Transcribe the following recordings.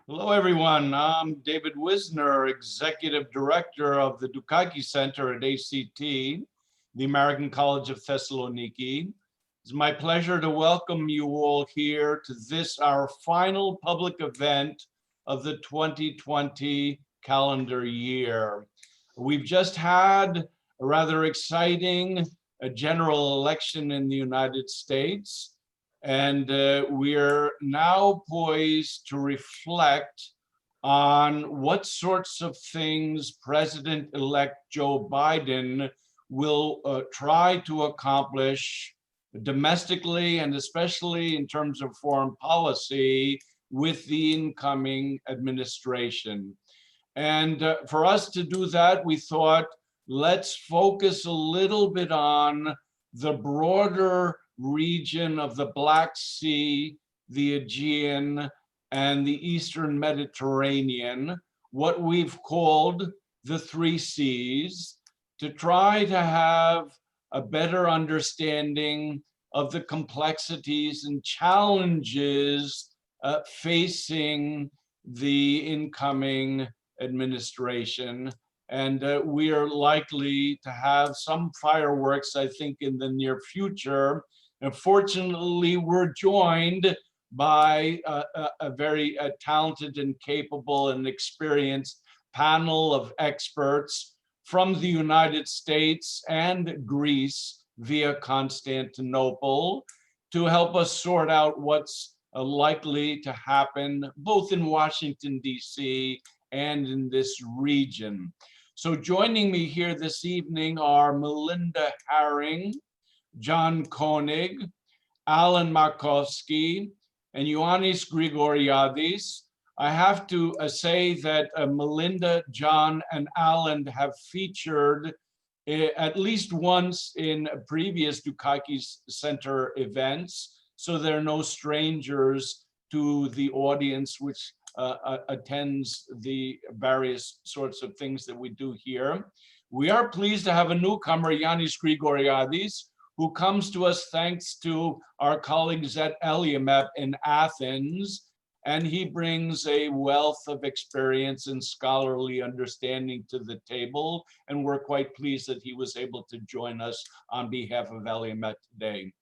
Hello, everyone. I'm David Wisner, Executive Director of the Dukakis Center at ACT, the American College of Thessaloniki. It's my pleasure to welcome you all here to this, our final public event of the 2020 calendar year. We've just had a rather exciting general election in the United States. And we're now poised to reflect on what sorts of things President-elect Joe Biden will try to accomplish domestically and especially in terms of foreign policy with the incoming administration. And for us to do that, we thought, let's focus a little bit on the broader region of the Black Sea, the Aegean, and the Eastern Mediterranean, what we've called the three Cs, to try to have a better understanding of the complexities and challenges facing the incoming administration. And we are likely to have some fireworks, I think, in the near future. And fortunately, we're joined by a very talented and capable and experienced panel of experts from the United States and Greece via Constantinople to help us sort out what's likely to happen both in Washington, D.C. and in this region. So joining me here this evening are Melinda Haring, John Koenig, Alan Makovsky, and Ioannis Grigoriadis. I have to say that Melinda, John, and Alan have featured at least once in previous Dukakis Center events, so they're no strangers to the audience which attends the various sorts of things that we do here. We are pleased to have a newcomer, Ioannis Grigoriadis, who comes to us thanks to our colleagues at ELIAMEP in Athens, and he brings a wealth of experience and scholarly understanding to the table, and we're quite pleased that he was able to join us on behalf of ELIAMEP today.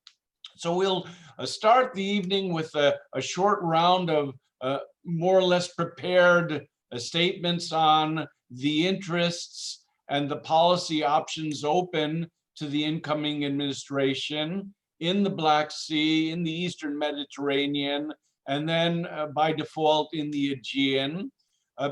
So we'll start the evening with a short round of more or less prepared statements on the interests and the policy options open to the incoming administration in the Black Sea, in the Eastern Mediterranean, and then by default in the Aegean,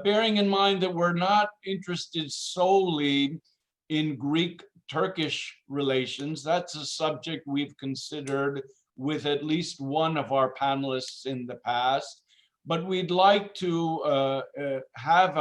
bearing in mind that we're not interested solely in Greek-Turkish relations. That's a subject we've considered with at least one of our panelists in the past, but we'd like to have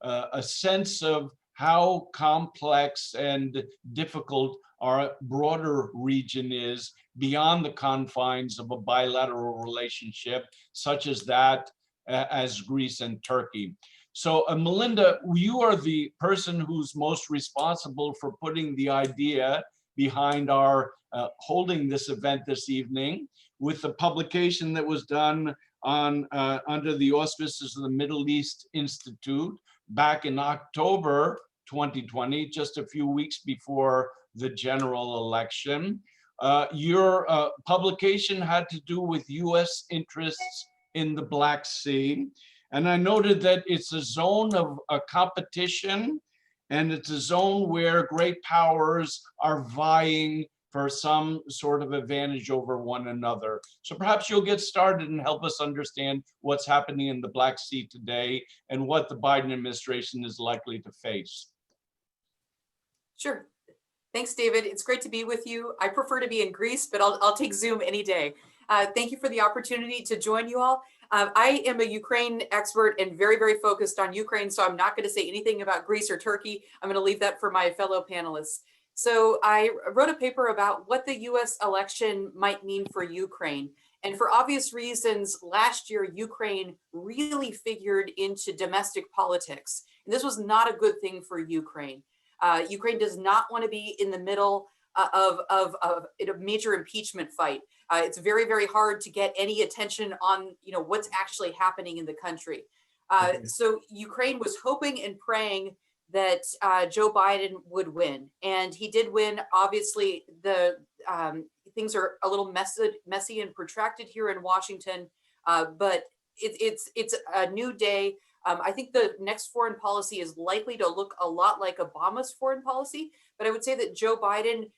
a sense of how complex and difficult our broader region is beyond the confines of a bilateral relationship such as that as Greece and Turkey. So Melinda, you are the person who's most responsible for putting the idea behind our holding this event this evening with the publication that was done on under the auspices of the Middle East Institute back in October 2020, just a few weeks before the general election. Your publication had to do with US interests in the Black Sea. And I noted that it's a zone of competition, and it's a zone where great powers are vying for some sort of advantage over one another. So perhaps you'll get started and help us understand what's happening in the Black Sea today and what the Biden administration is likely to face. Sure. Thanks, David. It's great to be with you. I prefer to be in Greece, but I'll take Zoom any day. Thank you for the opportunity to join you all. I am a Ukraine expert and very, very focused on Ukraine, so I'm not going to say anything about Greece or Turkey. I'm going to leave that for my fellow panelists. So I wrote a paper about what the US election might mean for Ukraine. And for obvious reasons, last year, Ukraine really figured into domestic politics. And this was not a good thing for Ukraine. Ukraine does not want to be in the middle in a major impeachment fight. It's very, very hard to get any attention on, what's actually happening in the country. So Ukraine was hoping and praying that Joe Biden would win, and he did win. Obviously, the things are a little messy and protracted here in Washington, but it's a new day. I think the next foreign policy is likely to look a lot like Obama's foreign policy, but I would say that Joe Biden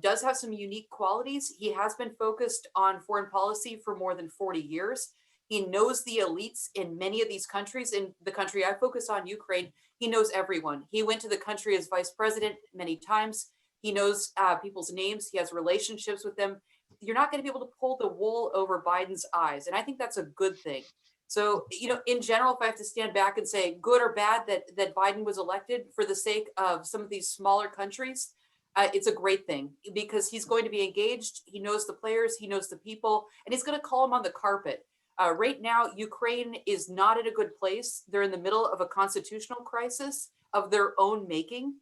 does have some unique qualities. He has been focused on foreign policy for more than 40 years. He knows the elites in many of these countries. In the country I focus on, Ukraine, he knows everyone. He went to the country as vice president many times. He knows people's names. He has relationships with them. You're not going to be able to pull the wool over Biden's eyes. And I think that's a good thing. So, in general, if I have to stand back and say good or bad that Biden was elected for the sake of some of these smaller countries, it's a great thing because he's going to be engaged. He knows the players, he knows the people, and he's going to call them on the carpet. Right now, Ukraine is not in a good place. They're in the middle of a constitutional crisis of their own making.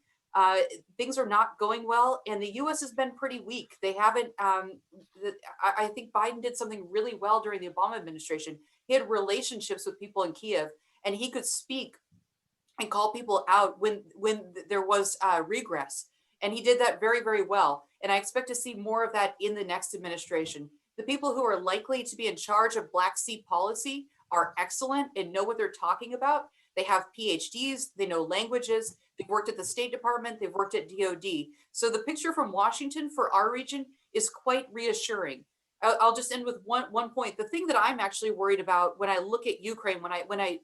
Things are not going well, and the U.S. has been pretty weak. They haven't. I think Biden did something really well during the Obama administration. He had relationships with people in Kiev, and he could speak and call people out when there was regress. And he did that very, very well. And I expect to see more of that in the next administration. The people who are likely to be in charge of Black Sea policy are excellent and know what they're talking about. They have PhDs, they know languages, they've worked at the State Department, they've worked at DOD. So the picture from Washington for our region is quite reassuring. I'll just end with one point. The thing that I'm actually worried about when I look at Ukraine, when I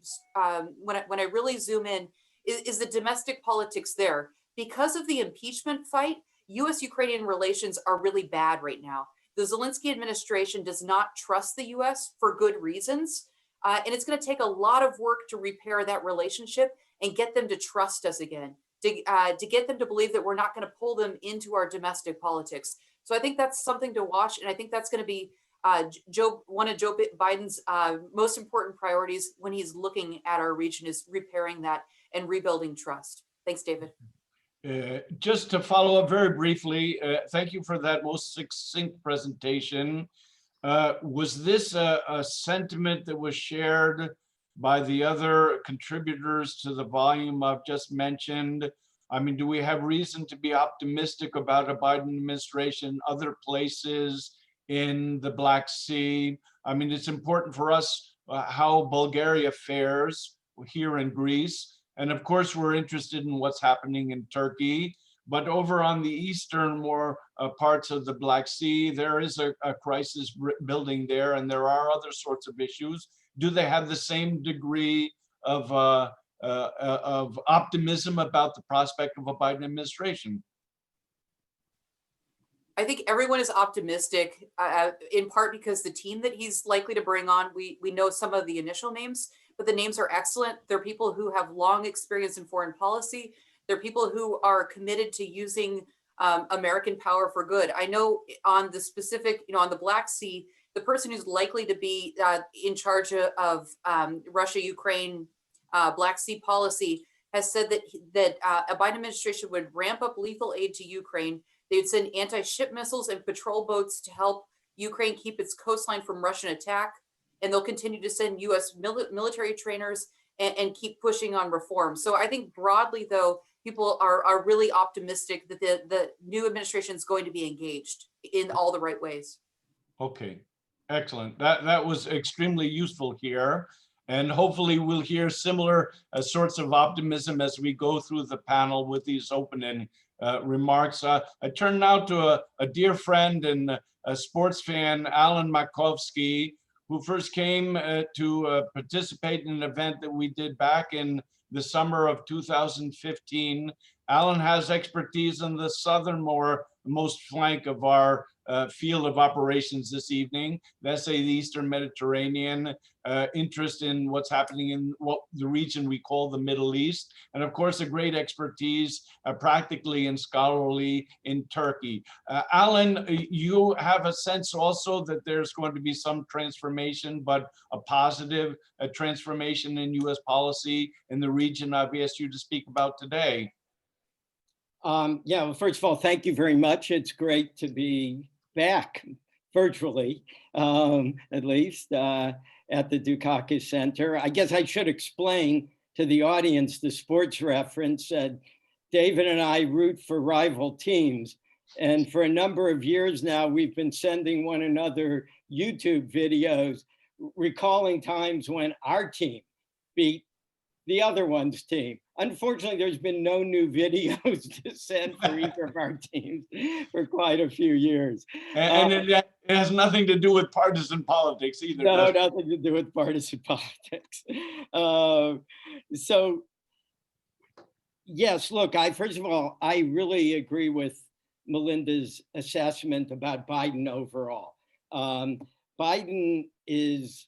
really zoom in, is the domestic politics there. Because of the impeachment fight, U.S.-Ukrainian relations are really bad right now. The Zelensky administration does not trust the U.S. for good reasons, and it's going to take a lot of work to repair that relationship and get them to trust us again, to get them to believe that we're not going to pull them into our domestic politics. So I think that's something to watch, and I think that's going to be one of Joe Biden's most important priorities when he's looking at our region is repairing that and rebuilding trust. Thanks, David. Just to follow up very briefly, thank you for that most succinct presentation. Was this a sentiment that was shared by the other contributors to the volume I've just mentioned? I mean, do we have reason to be optimistic about a Biden administration, other places in the Black Sea? I mean, it's important for us how Bulgaria fares here in Greece. And of course, we're interested in what's happening in Turkey. But over on the eastern more parts of the Black Sea, there is a crisis building there, and there are other sorts of issues. Do they have the same degree of optimism about the prospect of a Biden administration? I think everyone is optimistic, in part because the team that he's likely to bring on, we know some of the initial names, but the names are excellent. They're people who have long experience in foreign policy. They're people who are committed to using American power for good. I know on the specific, on the Black Sea, the person who's likely to be in charge of Russia-Ukraine Black Sea policy has said that a Biden administration would ramp up lethal aid to Ukraine. They would send anti-ship missiles and patrol boats to help Ukraine keep its coastline from Russian attack. And they'll continue to send U.S. military trainers and keep pushing on reform. So I think broadly, though, people are really optimistic that the new administration is going to be engaged in all the right ways. Okay, excellent. That was extremely useful here. And hopefully we'll hear similar sorts of optimism as we go through the panel with these opening remarks. I turn now to a dear friend and a sports fan, Alan Makovsky, who first came to participate in an event that we did back in the summer of 2015. Alan has expertise in the southernmost flank of our field of operations this evening, let's say the Eastern Mediterranean, interest in what's happening in what the region we call the Middle East, and of course a great expertise practically and scholarly in Turkey. Alan, you have a sense also that there's going to be some transformation, but a positive transformation in US policy in the region I've asked you to speak about today. Yeah, well, first of all, thank you very much. It's great to be back virtually, at least at the Dukakis Center. I guess I should explain to the audience the sports reference. David and I root for rival teams. And for a number of years now, we've been sending one another YouTube videos recalling times when our team beat the other one's team. Unfortunately, there's been no new videos to send for either of our teams for quite a few years. And it has nothing to do with partisan politics either. No, nothing to do with partisan politics. So, yes, look, first of all, I really agree with Melinda's assessment about Biden overall. Biden is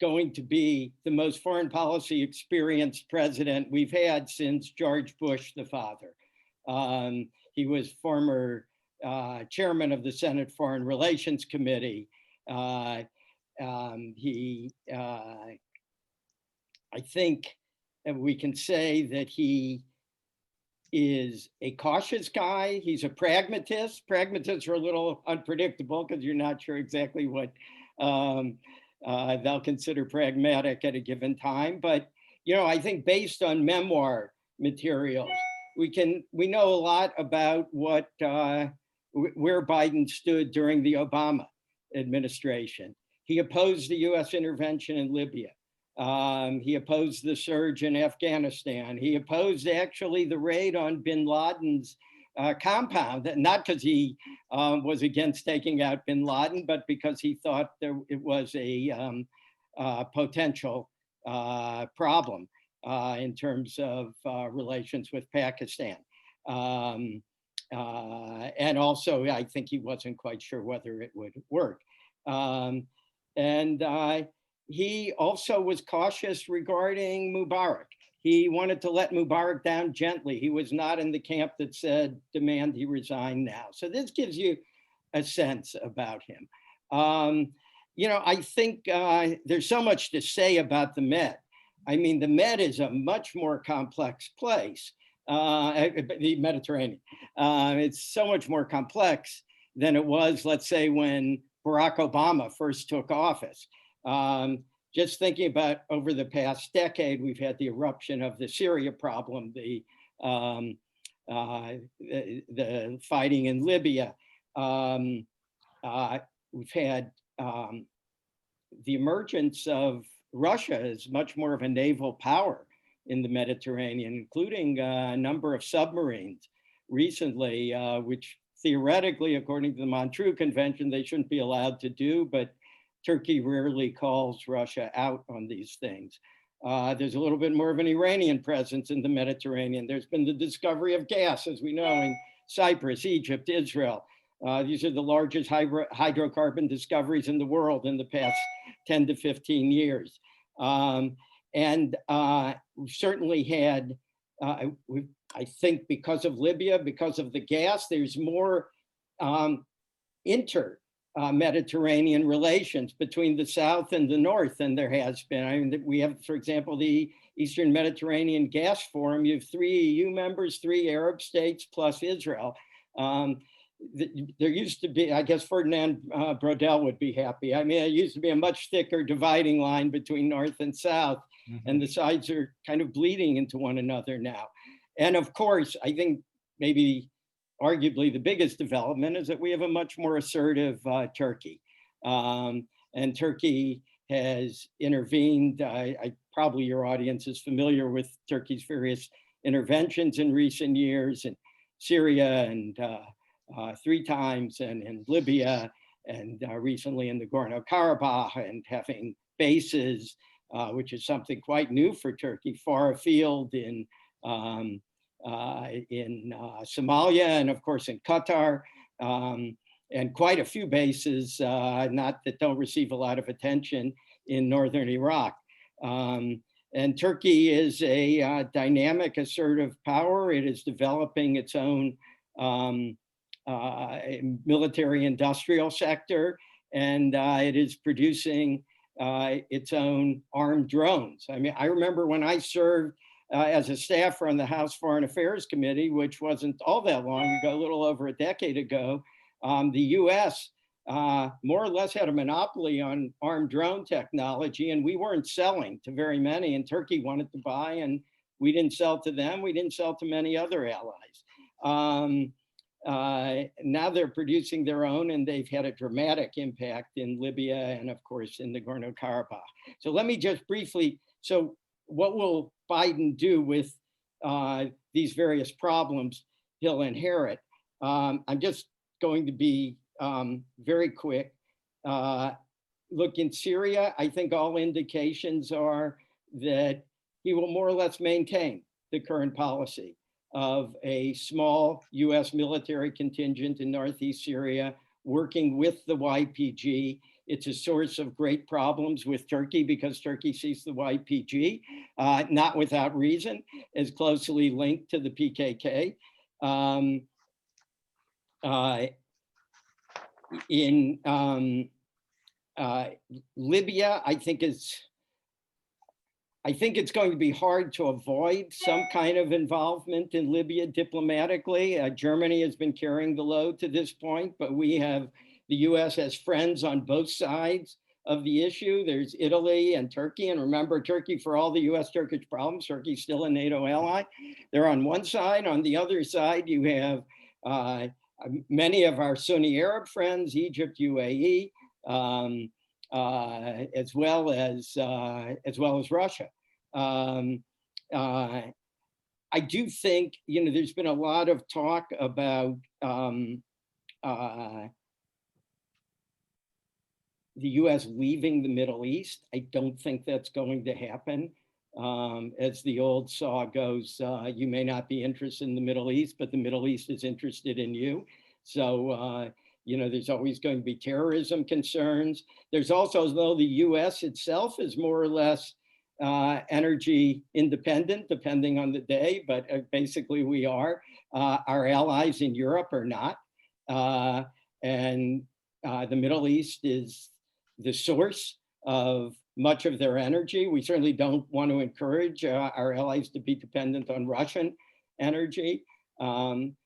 going to be the most foreign policy experienced president we've had since George Bush the father. He was former chairman of the Senate Foreign Relations Committee. I think we can say that he is a cautious guy. He's a pragmatist. Pragmatists are a little unpredictable because you're not sure exactly what they'll consider pragmatic at a given time. But, you know, I think based on memoir materials, we know a lot about what where Biden stood during the Obama administration. He opposed the US intervention in Libya. He opposed the surge in Afghanistan. He opposed actually the raid on bin Laden's compound, not because he was against taking out bin Laden, but because he thought it was a potential problem in terms of relations with Pakistan. And also, I think he wasn't quite sure whether it would work. He also was cautious regarding Mubarak. He wanted to let Mubarak down gently. He was not in the camp that said, demand he resign now. So this gives you a sense about him. You know, I think there's so much to say about the Med. I mean, the Med is a much more complex place, the Mediterranean. It's so much more complex than it was, let's say, when Barack Obama first took office. Just thinking about over the past decade, we've had the eruption of the Syria problem, the fighting in Libya. We've had the emergence of Russia as much more of a naval power in the Mediterranean, including a number of submarines recently, which theoretically, according to the Montreux Convention, they shouldn't be allowed to do, but Turkey rarely calls Russia out on these things. There's a little bit more of an Iranian presence in the Mediterranean. There's been the discovery of gas, as we know, in Cyprus, Egypt, Israel. These are the largest hydrocarbon discoveries in the world in the past 10 to 15 years. We've certainly had, I think because of Libya, because of the gas, there's more Mediterranean relations between the South and the North than there has been. I mean, we have, for example, the Eastern Mediterranean Gas Forum. You have 3 EU members, 3 Arab states, plus Israel. There used to be, I guess Ferdinand Brodel would be happy. I mean, it used to be a much thicker dividing line between North and South, and the sides are kind of bleeding into one another now. And of course, I think maybe arguably the biggest development is that we have a much more assertive Turkey. And Turkey has intervened. Probably your audience is familiar with Turkey's various interventions in recent years in Syria and 3 times, and in Libya, and recently in the Nagorno-Karabakh, and having bases, which is something quite new for Turkey, far afield in Somalia, and of course in Qatar, and quite a few bases, not that don't receive a lot of attention, in northern Iraq. And Turkey is a dynamic, assertive power. It is developing its own military industrial sector, and it is producing its own armed drones. I mean, I remember when I served as a staffer on the House Foreign Affairs Committee, which wasn't all that long ago, a little over a decade ago, the US more or less had a monopoly on armed drone technology, and we weren't selling to very many, and Turkey wanted to buy, and we didn't sell to them. We didn't sell to many other allies. Now they're producing their own, and they've had a dramatic impact in Libya and of course in Nagorno-Karabakh. So let me just briefly, so what will Biden do with these various problems he'll inherit? I'm just going to be very quick. Look, in Syria, I think all indications are that he will more or less maintain the current policy of a small US military contingent in Northeast Syria working with the YPG. It's a source of great problems with Turkey because Turkey sees the YPG, not without reason, as closely linked to the PKK. In Libya, I think it's going to be hard to avoid some kind of involvement in Libya diplomatically. Germany has been carrying the load to this point, but the US has friends on both sides of the issue. There's Italy and Turkey, and remember, Turkey, for all the US-Turkish problems, Turkey's still a NATO ally. They're on one side. On the other side, you have many of our Sunni Arab friends, Egypt, UAE, as well as Russia. I do think, there's been a lot of talk about the US leaving the Middle East. I don't think that's going to happen. As the old saw goes, you may not be interested in the Middle East, but the Middle East is interested in you. So, there's always going to be terrorism concerns. There's also, as though the US itself is more or less energy independent, depending on the day, but basically we are. Our allies in Europe are not. And the Middle East is the source of much of their energy. We certainly don't want to encourage our allies to be dependent on Russian energy. And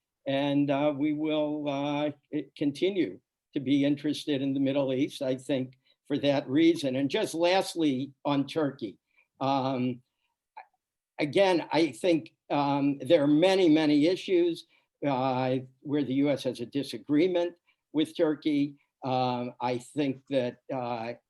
we will continue to be interested in the Middle East, I think, for that reason. And just lastly, on Turkey. Again, I think there are many, many issues where the US has a disagreement with Turkey. I think that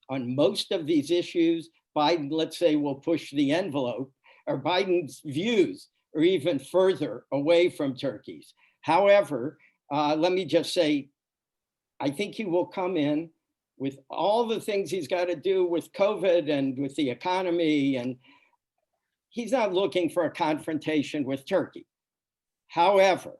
on most of these issues, Biden, let's say, will push the envelope, or Biden's views are even further away from Turkey's. However, let me just say, I think he will come in with all the things he's got to do with COVID and with the economy, and he's not looking for a confrontation with Turkey. However,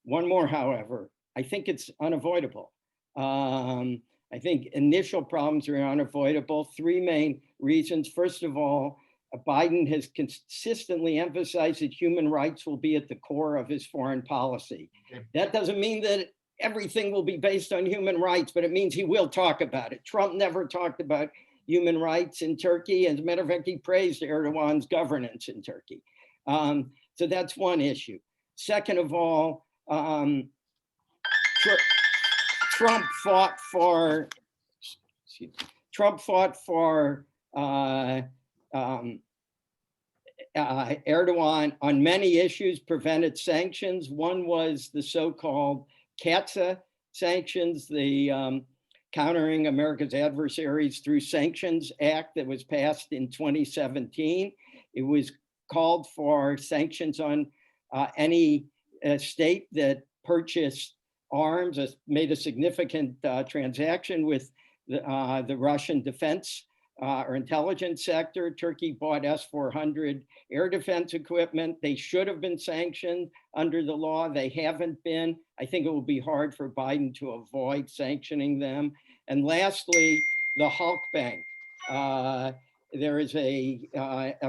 one more however, I think it's unavoidable. I think initial problems are unavoidable. Three main reasons. First of all, Biden has consistently emphasized that human rights will be at the core of his foreign policy. That doesn't mean that everything will be based on human rights, but it means he will talk about it. Trump never talked about human rights in Turkey. As a matter of fact, he praised Erdogan's governance in Turkey. So that's one issue. Second of all, Trump fought for Erdogan on many issues, prevented sanctions. One was the so-called CAATSA sanctions, the Countering America's Adversaries Through Sanctions Act that was passed in 2017. It was called for sanctions on any state that purchased arms, made a significant transaction with the Russian defense or intelligence sector. Turkey bought S-400 air defense equipment. They should have been sanctioned under the law. They haven't been. I think it will be hard for Biden to avoid sanctioning them. And lastly, the Halk Bank. There is a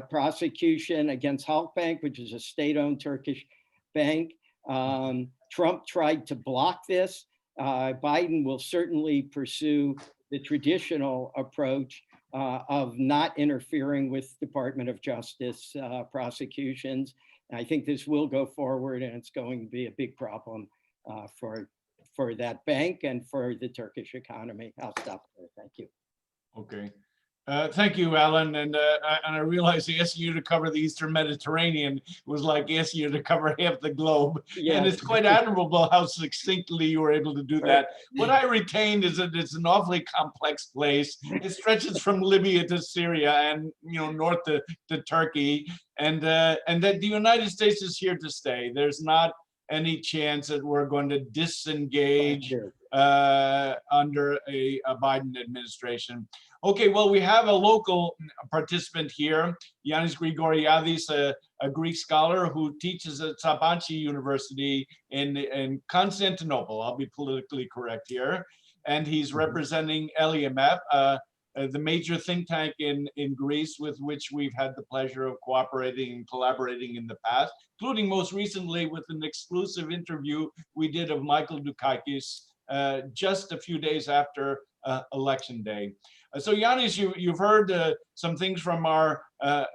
prosecution against Halk Bank, which is a state-owned Turkish bank. Trump tried to block this. Biden will certainly pursue the traditional approach of not interfering with Department of Justice prosecutions. And I think this will go forward, and it's going to be a big problem for that bank and for the Turkish economy. I'll stop there. Thank you. Okay. Thank you, Alan. And I realize asking you to cover the Eastern Mediterranean was like asking you to cover half the globe. Yes. And it's quite admirable how succinctly you were able to do that. What I retained is that it's an awfully complex place. It stretches from Libya to Syria and, you know, north to Turkey. And that the United States is here to stay. There's not any chance that we're going to disengage under a Biden administration. Okay, well, we have a local participant here, Ioannis Grigoriadis, a Greek scholar who teaches at Sabancı University in Constantinople. I'll be politically correct here. And he's representing ELIAMEP, the major think tank in Greece with which we've had the pleasure of cooperating and collaborating in the past, including most recently with an exclusive interview we did of Michael Dukakis just a few days after Election Day. So Ioannis, you've heard some things from our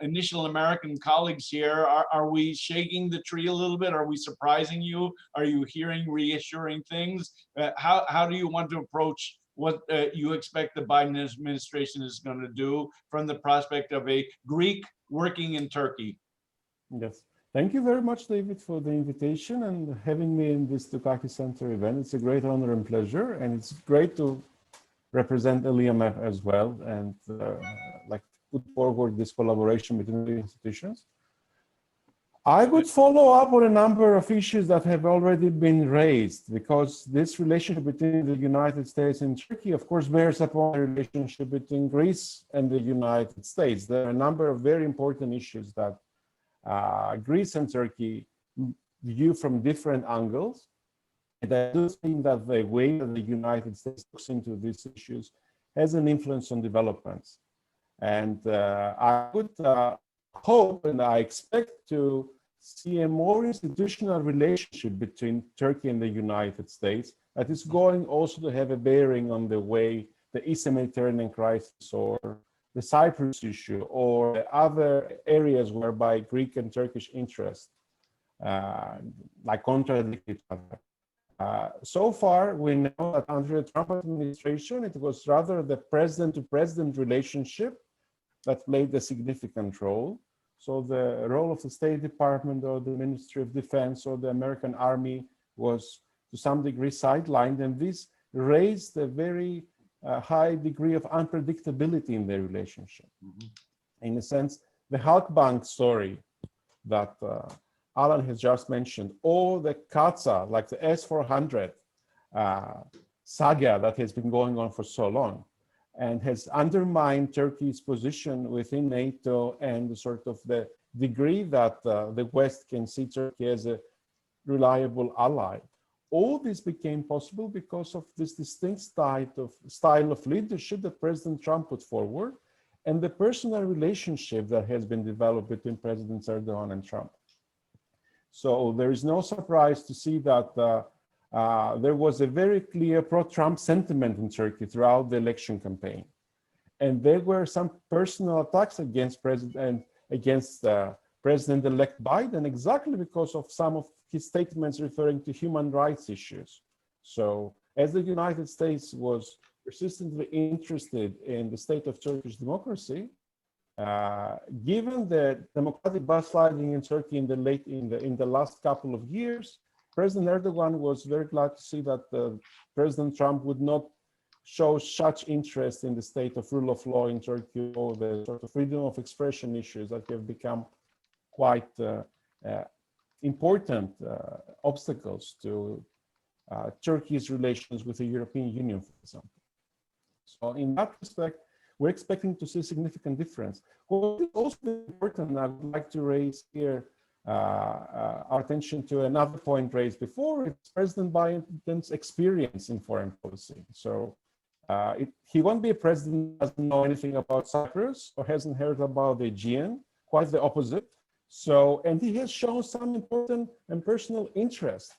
initial American colleagues here. Are we shaking the tree a little bit? Are we surprising you? Are you hearing reassuring things? How do you want to approach what you expect the Biden administration is going to do from the prospect of a Greek working in Turkey? Yes. Thank you very much, David, for the invitation and having me in this Dukakis Center event. It's a great honor and pleasure, and it's great to represent ELIAMEP as well and like put forward this collaboration between the institutions. I would follow up on a number of issues that have already been raised, because this relationship between the United States and Turkey, of course, bears upon the relationship between Greece and the United States. There are a number of very important issues that Greece and Turkey view from different angles. And I do think that the way that the United States looks into these issues has an influence on developments. And I would hope and I expect to see a more institutional relationship between Turkey and the United States that is going also to have a bearing on the way the Eastern Mediterranean crisis or the Cyprus issue or other areas whereby Greek and Turkish interests like contradict each other. So far, we know that under the Trump administration, it was rather the president-to-president relationship that played a significant role. So the role of the State Department or the Ministry of Defense or the American Army was to some degree sidelined, and this raised a very high degree of unpredictability in their relationship. In a sense, the Halkbank story that Alan has just mentioned, or the Katsa, like the S-400 saga that has been going on for so long and has undermined Turkey's position within NATO and the sort of the degree that the West can see Turkey as a reliable ally. All this became possible because of this distinct style of leadership that President Trump put forward and the personal relationship that has been developed between Presidents Erdogan and Trump. So there is no surprise to see that there was a very clear pro-Trump sentiment in Turkey throughout the election campaign. And there were some personal attacks against President-elect Biden exactly because of some of his statements referring to human rights issues. So as the United States was persistently interested in the state of Turkish democracy, given the democratic backsliding in Turkey in the last couple of years, President Erdogan was very glad to see that President Trump would not show such interest in the state of rule of law in Turkey or the sort of freedom of expression issues that have become quite important obstacles to Turkey's relations with the European Union, for example. So in that respect, we're expecting to see a significant difference. What is also important, I would like to raise here our attention to another point raised before, it's President Biden's experience in foreign policy. So he won't be a president who doesn't know anything about Cyprus or hasn't heard about the Aegean, quite the opposite. So, and he has shown some important and personal interest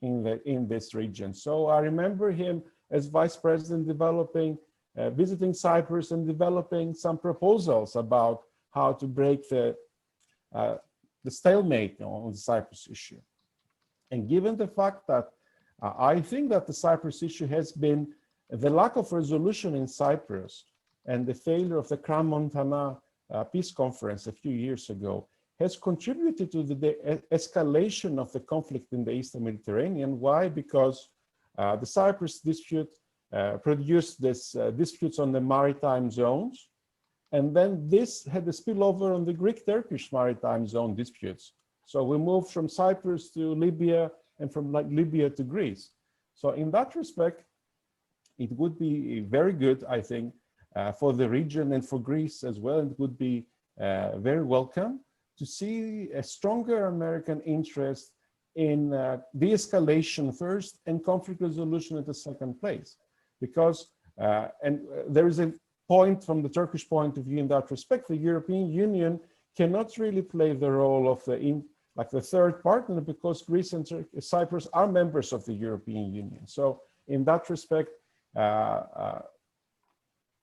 in this region. So I remember him as vice president developing visiting Cyprus and developing some proposals about how to break the stalemate on the Cyprus issue. And given the fact that I think that the Cyprus issue has been the lack of resolution in Cyprus and the failure of the Crans-Montana peace conference a few years ago has contributed to the escalation of the conflict in the Eastern Mediterranean. Why? Because the Cyprus dispute produced this disputes on the maritime zones. And then this had a spillover on the Greek-Turkish maritime zone disputes. So we moved from Cyprus to Libya and from Libya to Greece. So in that respect, it would be very good, I think, for the region and for Greece as well. It would be very welcome to see a stronger American interest in de-escalation first and conflict resolution at the second place. Because, and there is a point from the Turkish point of view in that respect, the European Union cannot really play the role of the third partner because Greece and Cyprus are members of the European Union. So in that respect,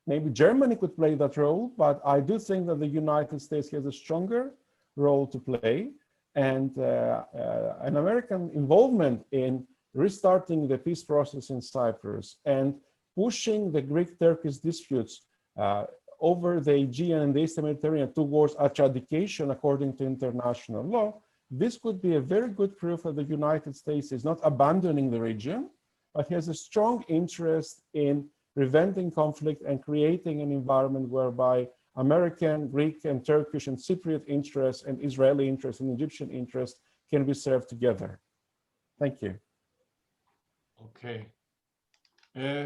maybe Germany could play that role, but I do think that the United States has a stronger role to play, and an American involvement in restarting the peace process in Cyprus and pushing the Greek-Turkish disputes over the Aegean and the Eastern Mediterranean towards adjudication according to international law. This could be a very good proof that the United States is not abandoning the region, but has a strong interest in preventing conflict and creating an environment whereby American, Greek, and Turkish and Cypriot interests and Israeli interests and Egyptian interests can be served together. Thank you. Okay.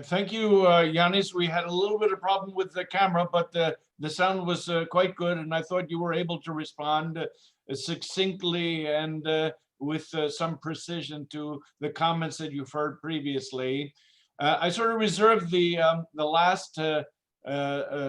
Thank you, Ioannis. We had a little bit of problem with the camera, but the sound was quite good, and I thought you were able to respond succinctly and with some precision to the comments that you've heard previously. I sort of reserved the last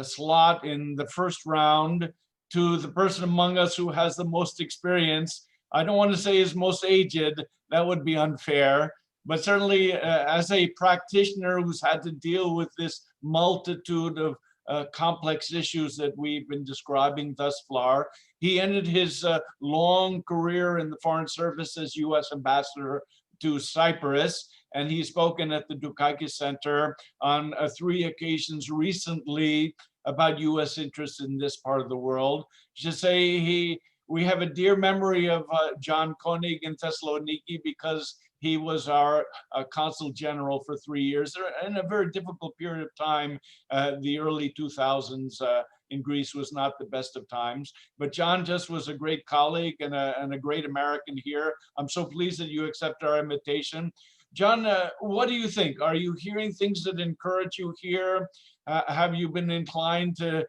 slot in the first round to the person among us who has the most experience. I don't want to say is most aged, that would be unfair, but certainly as a practitioner who's had to deal with this multitude of complex issues that we've been describing thus far. He ended his long career in the Foreign Service as U.S. Ambassador to Cyprus, and he's spoken at the Dukakis Center on 3 occasions recently about U.S. interests in this part of the world. Just say we have a dear memory of John Koenig in Thessaloniki because he was our consul general for 3 years in a very difficult period of time. The early 2000s in Greece was not the best of times, but John just was a great colleague and a great American here. I'm so pleased that you accept our invitation. John, what do you think? Are you hearing things that encourage you here? Have you been inclined to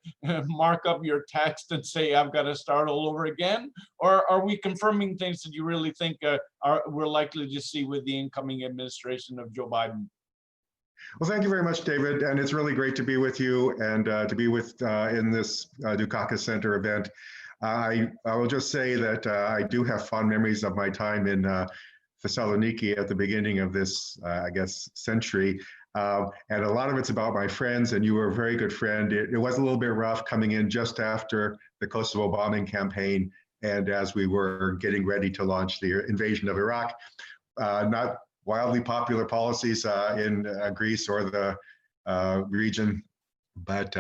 mark up your text and say, I've got to start all over again? Or are we confirming things that you really think we're likely to see with the incoming administration of Joe Biden? Well, thank you very much, David. And it's really great to be with you and to be with in this Dukakis Center event. I will just say that I do have fond memories of my time in Thessaloniki at the beginning of this, I guess, century. And a lot of it's about my friends, and you were a very good friend. It was a little bit rough coming in just after the Kosovo bombing campaign, and as we were getting ready to launch the invasion of Iraq. Not wildly popular policies in Greece or the region, but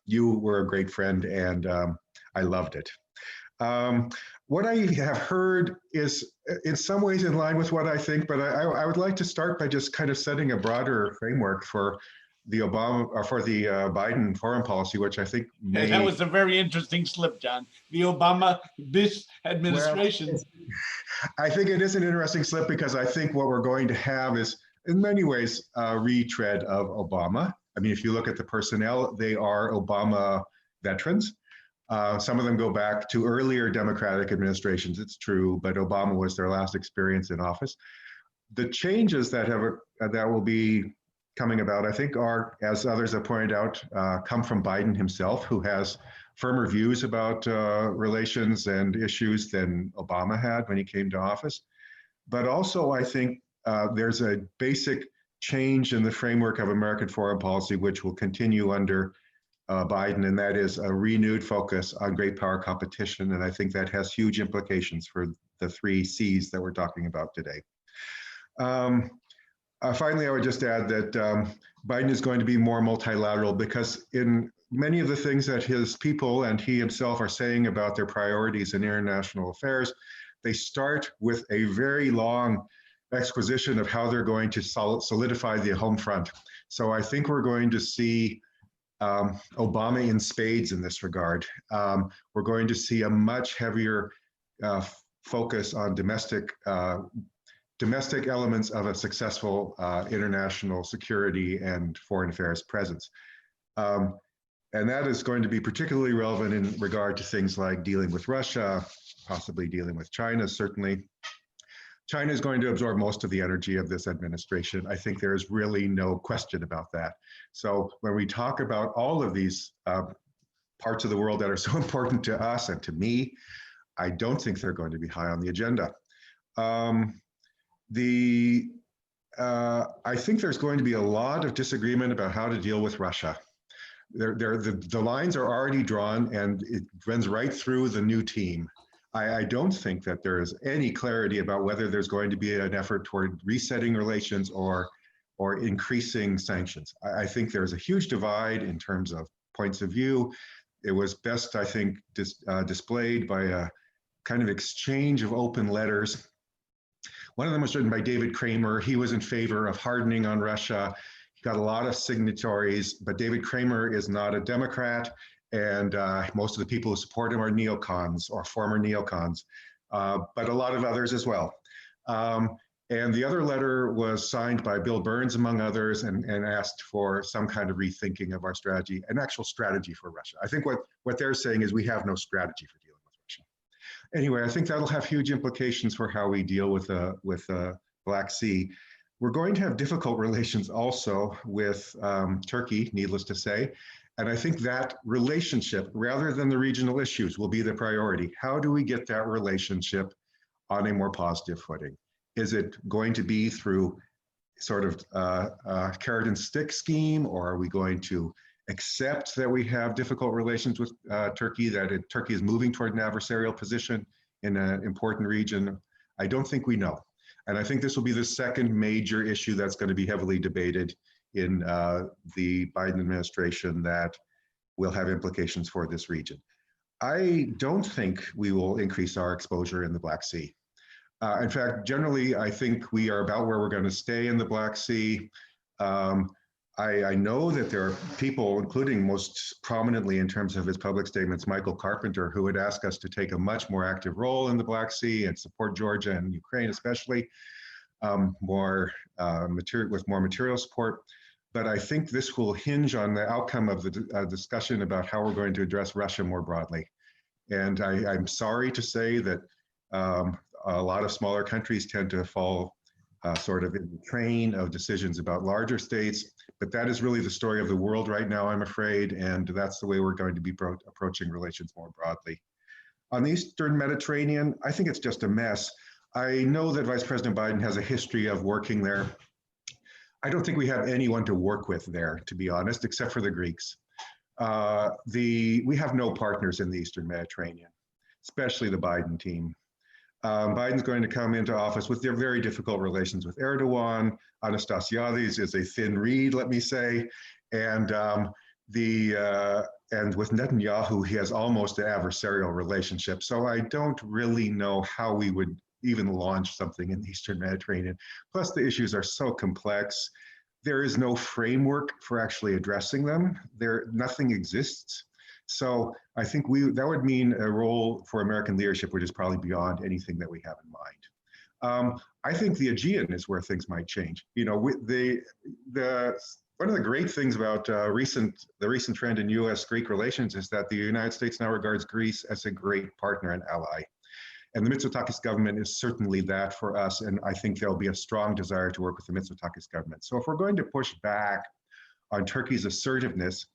you were a great friend, and I loved it. What I have heard is in some ways in line with what I think, but I would like to start by just kind of setting a broader framework for the Biden foreign policy, which I think may... That was a very interesting slip, John. The Obama, this administration. Well, I think it is an interesting slip because I think what we're going to have is in many ways a retread of Obama. I mean, if you look at the personnel, they are Obama veterans. Some of them go back to earlier Democratic administrations, it's true, but Obama was their last experience in office. The changes that will be coming about, I think, are, as others have pointed out, come from Biden himself, who has firmer views about relations and issues than Obama had when he came to office. But also, I think there's a basic change in the framework of American foreign policy, which will continue under Biden, and that is a renewed focus on great power competition. And I think that has huge implications for the 3 C's that we're talking about today. Finally, I would just add that Biden is going to be more multilateral, because in many of the things that his people and he himself are saying about their priorities in international affairs, they start with a very long exposition of how they're going to solidify the home front. So I think we're going to see Obama in spades in this regard. We're going to see a much heavier focus on domestic elements of a successful international security and foreign affairs presence. And that is going to be particularly relevant in regard to things like dealing with Russia, possibly dealing with China, certainly. China is going to absorb most of the energy of this administration. I think there is really no question about that. So when we talk about all of these parts of the world that are so important to us and to me, I don't think they're going to be high on the agenda. I think there's going to be a lot of disagreement about how to deal with Russia. The lines are already drawn, and it runs right through the new team. I don't think that there is any clarity about whether there's going to be an effort toward resetting relations or increasing sanctions. I think there's a huge divide in terms of points of view. It was best, I think, displayed by a kind of exchange of open letters. One of them was written by David Kramer. He was in favor of hardening on Russia. He got a lot of signatories, but David Kramer is not a Democrat, and most of the people who support him are neocons or former neocons, but a lot of others as well. And the other letter was signed by Bill Burns, among others, and asked for some kind of rethinking of our strategy, an actual strategy for Russia. I think what they're saying is we have no strategy for dealing with Russia. Anyway, I think that'll have huge implications for how we deal with the Black Sea. We're going to have difficult relations also with Turkey, needless to say. And I think that relationship, rather than the regional issues, will be the priority. How do we get that relationship on a more positive footing? Is it going to be through sort of a carrot and stick scheme, or are we going to accept that we have difficult relations with Turkey, that Turkey is moving toward an adversarial position in an important region? I don't think we know. And I think this will be the second major issue that's going to be heavily debated in the Biden administration that will have implications for this region. I don't think we will increase our exposure in the Black Sea. In fact, generally, I think we are about where we're going to stay in the Black Sea. I know that there are people, including most prominently in terms of his public statements, Michael Carpenter, who would ask us to take a much more active role in the Black Sea and support Georgia and Ukraine, especially with more material support. But I think this will hinge on the outcome of the discussion about how we're going to address Russia more broadly. And I'm sorry to say that a lot of smaller countries tend to fall sort of in the train of decisions about larger states, but that is really the story of the world right now, I'm afraid, and that's the way we're going to be approaching relations more broadly. On the Eastern Mediterranean, I think it's just a mess. I know that Vice President Biden has a history of working there. I don't think we have anyone to work with there, to be honest, except for the Greeks. We have no partners in the Eastern Mediterranean, especially the Biden team. Biden's going to come into office with their very difficult relations with Erdogan. Anastasiades is a thin reed, let me say, and with Netanyahu, he has almost an adversarial relationship. So I don't really know how we would even launch something in the Eastern Mediterranean. Plus, the issues are so complex. There is no framework for actually addressing them. Nothing exists. So I think that would mean a role for American leadership, which is probably beyond anything that we have in mind. I think the Aegean is where things might change. You know, one of the great things about the recent trend in U.S.-Greek relations is that the United States now regards Greece as a great partner and ally. And the Mitsotakis government is certainly that for us. And I think there'll be a strong desire to work with the Mitsotakis government. So if we're going to push back on Turkey's assertiveness,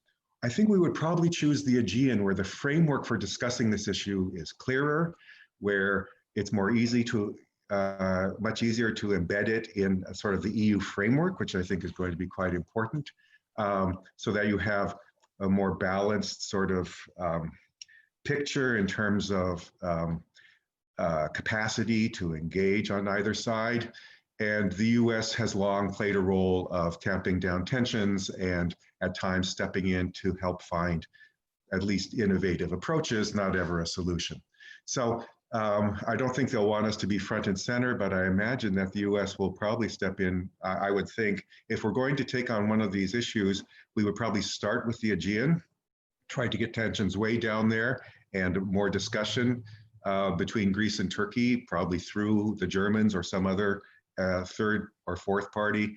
I think we would probably choose the Aegean, where the framework for discussing this issue is clearer, where it's more easy to much easier to embed it in sort of the EU framework, which I think is going to be quite important, so that you have a more balanced sort of picture in terms of capacity to engage on either side. And the US has long played a role of tamping down tensions and at times stepping in to help find at least innovative approaches, not ever a solution. So I don't think they'll want us to be front and center, but I imagine that the US will probably step in. I would think if we're going to take on one of these issues, we would probably start with the Aegean, try to get tensions way down there and more discussion between Greece and Turkey, probably through the Germans or some other third or fourth party.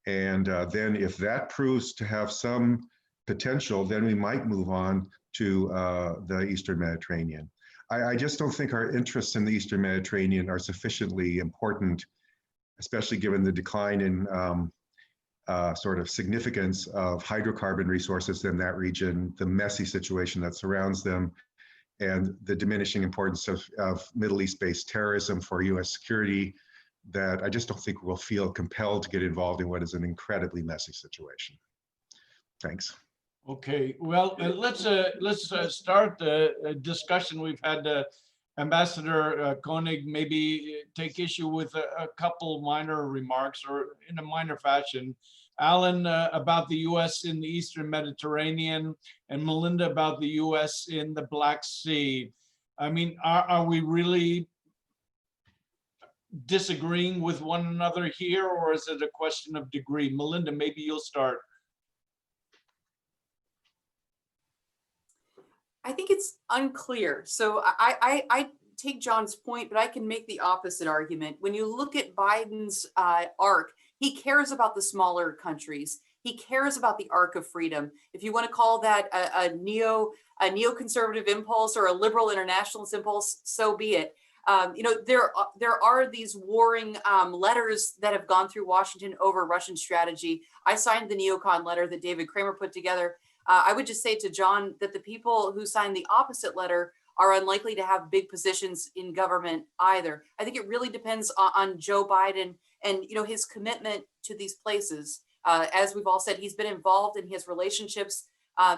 And then if that proves to have some potential, then we might move on to the Eastern Mediterranean. I just don't think our interests in the Eastern Mediterranean are sufficiently important, especially given the decline in sort of significance of hydrocarbon resources in that region, the messy situation that surrounds them, and the diminishing importance of Middle East-based terrorism for US security, that I just don't think we'll feel compelled to get involved in what is an incredibly messy situation. Thanks. Okay, well, let's start the discussion. We've had Ambassador Koenig maybe take issue with a couple minor remarks, or in a minor fashion. Alan about the US in the Eastern Mediterranean, and Melinda about the US in the Black Sea. I mean, are we really disagreeing with one another here, or is it a question of degree? Melinda, maybe you'll start. I think it's unclear. So I take John's point, but I can make the opposite argument. When you look at Biden's arc, he cares about the smaller countries. He cares about the arc of freedom. If you want to call that a neoconservative impulse or a liberal internationalist impulse, so be it. You know, there are these warring letters that have gone through Washington over Russian strategy. I signed the neocon letter that David Kramer put together. I would just say to John that the people who signed the opposite letter are unlikely to have big positions in government either. I think it really depends on Joe Biden and, you know, his commitment to these places. As we've all said, he's been involved in his relationships.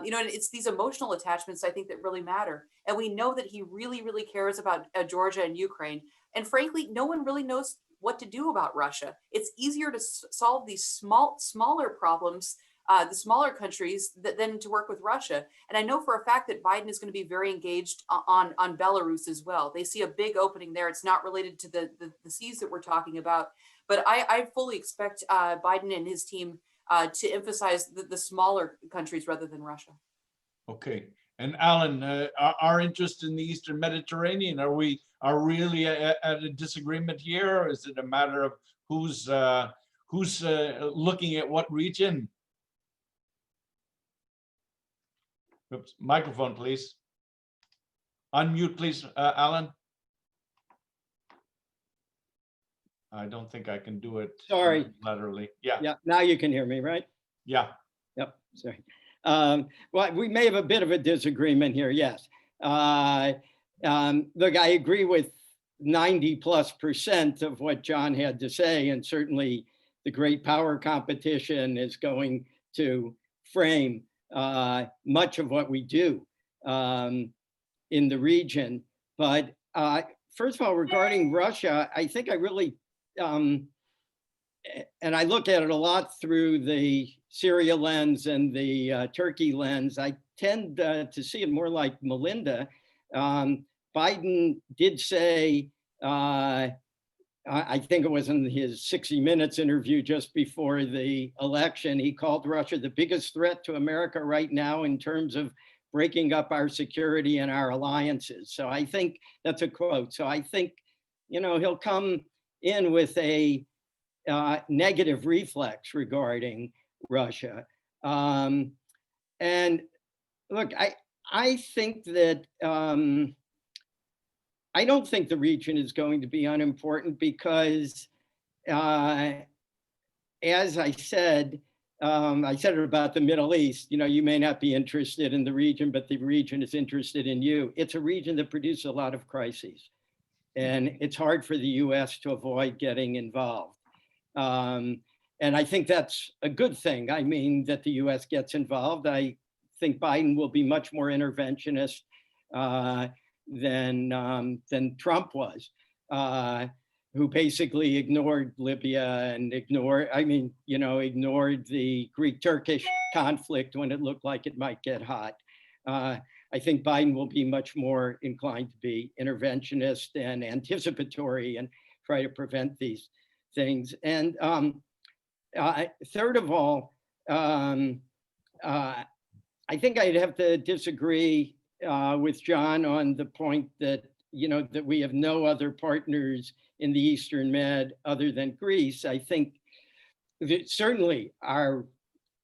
You know, and it's these emotional attachments, I think, that really matter. And we know that he really, really cares about Georgia and Ukraine. And frankly, no one really knows what to do about Russia. It's easier to solve these smaller problems, the smaller countries, than to work with Russia. And I know for a fact that Biden is going to be very engaged on Belarus as well. They see a big opening there. It's not related to the seas that we're talking about. But I fully expect Biden and his team to emphasize the smaller countries rather than Russia. Okay, and Alan, our interest in the Eastern Mediterranean, are we really at a disagreement here, or is it a matter of who's looking at what region? Oops, microphone, please. Unmute, please, Alan. I don't think I can do it. Sorry. Laterally. Yeah. Yeah, now you can hear me, right? Yeah. Yep, sorry. Well, we may have a bit of a disagreement here, yes. Look, I agree with 90+% of what John had to say, and certainly the great power competition is going to frame much of what we do in the region. But first of all, regarding Russia, I think I really, and I look at it a lot through the Syria lens and the Turkey lens. I tend to see it more like Melinda. Biden did say, I think it was in his 60 Minutes interview just before the election, he called Russia the biggest threat to America right now in terms of breaking up our security and our alliances. So I think that's a quote. So I think, you know, he'll come in with a negative reflex regarding Russia. And look, I think that, I don't think the region is going to be unimportant because, as I said it about the Middle East, you know, you may not be interested in the region, but the region is interested in you. It's a region that produces a lot of crises. and it's hard for the US to avoid getting involved. And I think that's a good thing. I mean, that the US gets involved. I think Biden will be much more interventionist than Trump was, who basically ignored Libya and ignored the Greek-Turkish conflict when it looked like it might get hot. I think Biden will be much more inclined to be interventionist and anticipatory and try to prevent these things. And third of all, I think I'd have to disagree with John on the point that, that we have no other partners in the Eastern Med other than Greece. I think that certainly our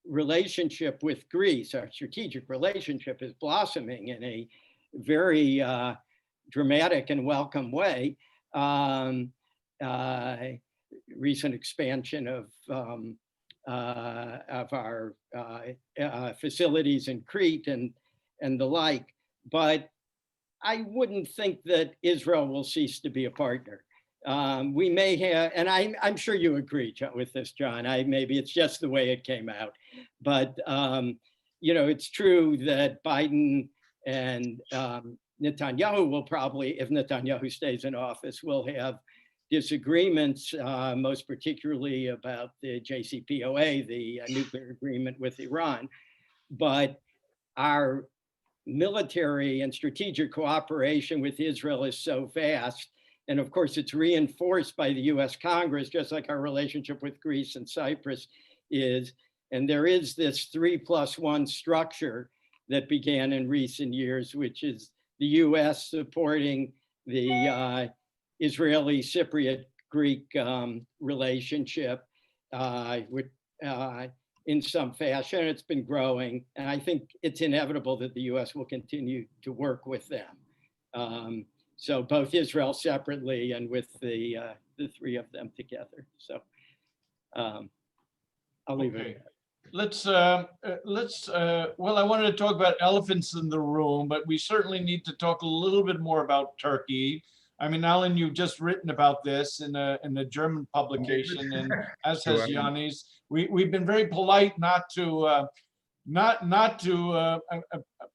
relationship with Greece, our strategic relationship, is blossoming in a very dramatic and welcome way. Recent expansion of our facilities in Crete and the like, but I wouldn't think that Israel will cease to be a partner. We may have, and I'm sure you agree with this, John. Maybe it's just the way it came out, but it's true that Biden and Netanyahu will probably, if Netanyahu stays in office, will have disagreements, most particularly about the JCPOA, the nuclear agreement with Iran. But our military and strategic cooperation with Israel is so vast. And of course, it's reinforced by the US Congress, just like our relationship with Greece and Cyprus is. And there is this 3+1 structure that began in recent years, which is the US supporting the Israeli Cypriot Greek relationship in some fashion. It's been growing, and I think it's inevitable that the US will continue to work with them. So both Israel separately and with the three of them together. So I'll leave it at that. Well, I wanted to talk about elephants in the room, but we certainly need to talk a little bit more about Turkey. I mean, Alan, you've just written about this in a German publication, and as has Ioannis. We've been very polite not to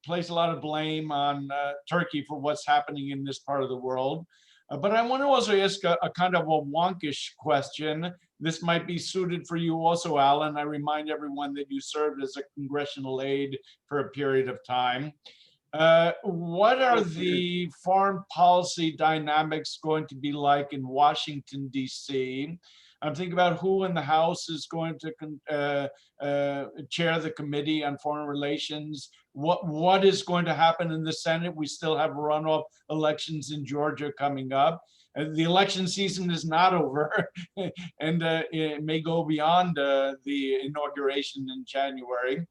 place a lot of blame on Turkey for what's happening in this part of the world. But I want to also ask a kind of a wonkish question. This might be suited for you also, Alan. I remind everyone that you served as a congressional aide for a period of time. What are the foreign policy dynamics going to be like in Washington, D.C.? I'm thinking about who in the House is going to chair the Committee on Foreign Relations. What is going to happen in the Senate? We still have runoff elections in Georgia coming up. The election season is not over, and it may go beyond the inauguration in January.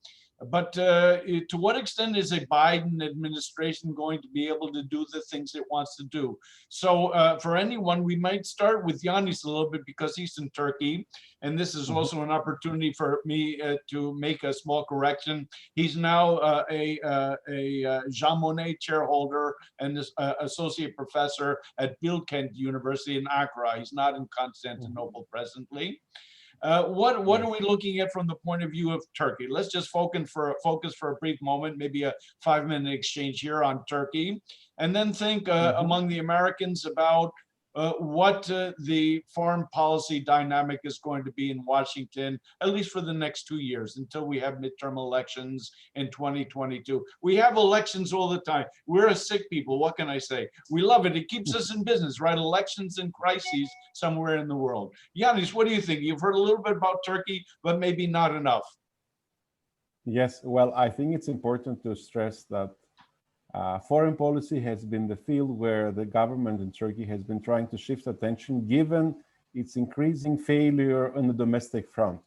But to what extent is a Biden administration going to be able to do the things it wants to do? So for anyone, we might start with Ioannis a little bit because he's in Turkey. And this is also an opportunity for me to make a small correction. He's now a Jean Monnet chairholder and associate professor at Buyington University in Accra. He's not in Constantinople presently. What are we looking at from the point of view of Turkey? Let's just focus for a brief moment, maybe a 5-minute exchange here on Turkey, and then think among the Americans about what the foreign policy dynamic is going to be in Washington, at least for the next 2 years until we have midterm elections in 2022. We have elections all the time. We're a sick people. What can I say? We love it. It keeps us in business, right? Elections and crises somewhere in the world. Ioannis, what do you think? You've heard a little bit about Turkey, but maybe not enough. Yes, well, I think it's important to stress that foreign policy has been the field where the government in Turkey has been trying to shift attention given its increasing failure on the domestic front.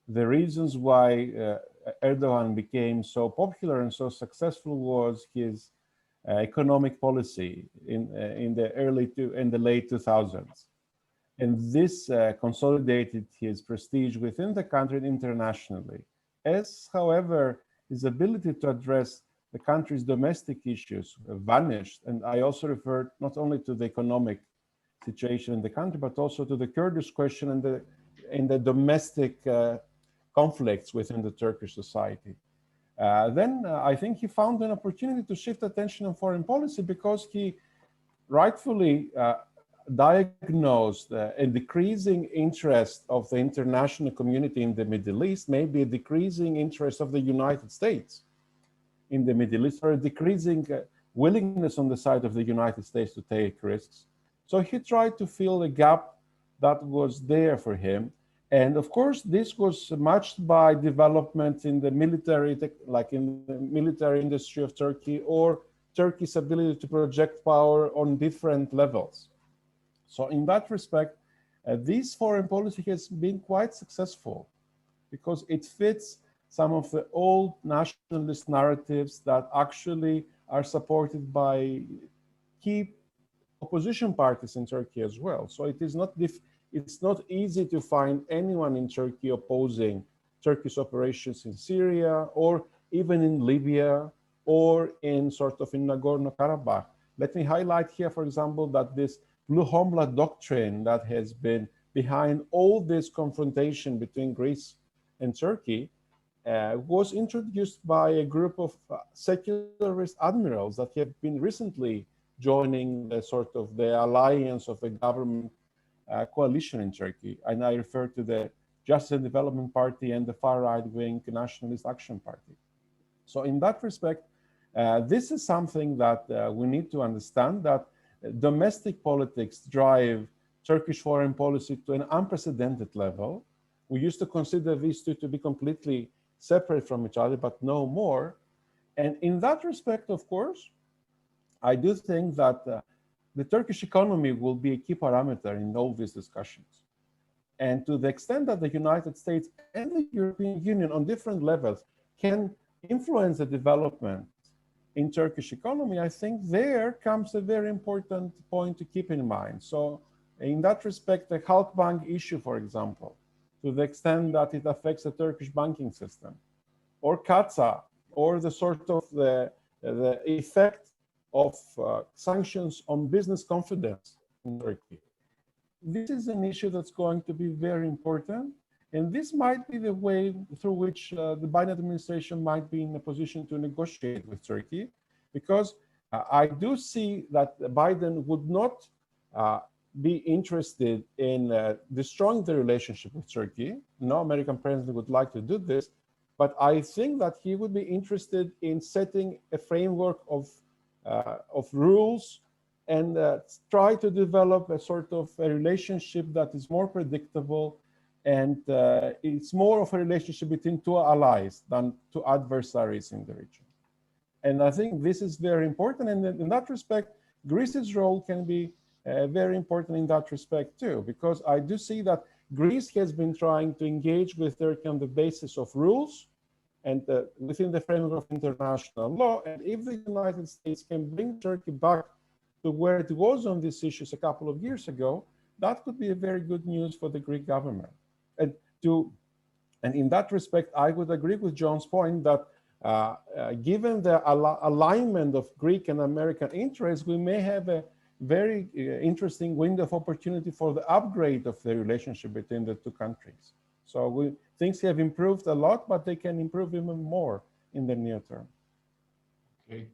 The reasons why Erdogan became so popular and so successful was his economic policy in the late 2000s. And this consolidated his prestige within the country and internationally. As, however, his ability to address the country's domestic issues vanished. And I also referred not only to the economic situation in the country, but also to the Kurdish question and the domestic conflicts within the Turkish society. Then I think he found an opportunity to shift attention on foreign policy because he rightfully diagnosed a decreasing interest of the international community in the Middle East, maybe a decreasing interest of the United States in the Middle East, or a decreasing willingness on the side of the United States to take risks. So he tried to fill a gap that was there for him. And of course, this was matched by developments in the military, like in the military industry of Turkey, or Turkey's ability to project power on different levels. So in that respect, this foreign policy has been quite successful because it fits some of the old nationalist narratives that actually are supported by key opposition parties in Turkey as well. So it is not it's not easy to find anyone in Turkey opposing Turkish operations in Syria or even in Libya or in Nagorno-Karabakh. Let me highlight here, for example, that this Blue Homeland doctrine that has been behind all this confrontation between Greece and Turkey was introduced by a group of secularist admirals that have been recently joining the alliance of the government coalition in Turkey. And I refer to the Justice and Development Party and the far right-wing Nationalist Action Party. So in that respect, this is something that we need to understand, that domestic politics drive Turkish foreign policy to an unprecedented level. We used to consider these two to be completely separate from each other, but no more. And in that respect, of course, I do think that the Turkish economy will be a key parameter in all these discussions. And to the extent that the United States and the European Union on different levels can influence the development in Turkish economy, I think there comes a very important point to keep in mind. So in that respect, the Halkbank issue, for example, to the extent that it affects the Turkish banking system, or Katsa, or the effect of sanctions on business confidence in Turkey. This is an issue that's going to be very important. And this might be the way through which the Biden administration might be in a position to negotiate with Turkey, because I do see that Biden would not be interested in destroying the relationship with Turkey. No American president would like to do this, but I think that he would be interested in setting a framework of rules and try to develop a relationship that is more predictable. And it's more of a relationship between two allies than two adversaries in the region. And I think this is very important. And in that respect, Greece's role can be very important in that respect too, because I do see that Greece has been trying to engage with Turkey on the basis of rules and within the framework of international law. And if the United States can bring Turkey back to where it was on these issues a couple of years ago, that could be a very good news for the Greek government. And in that respect, I would agree with John's point that given the alignment of Greek and American interests, we may have a very interesting window of opportunity for the upgrade of the relationship between the two countries. So things have improved a lot, but they can improve even more in the near term. Okay.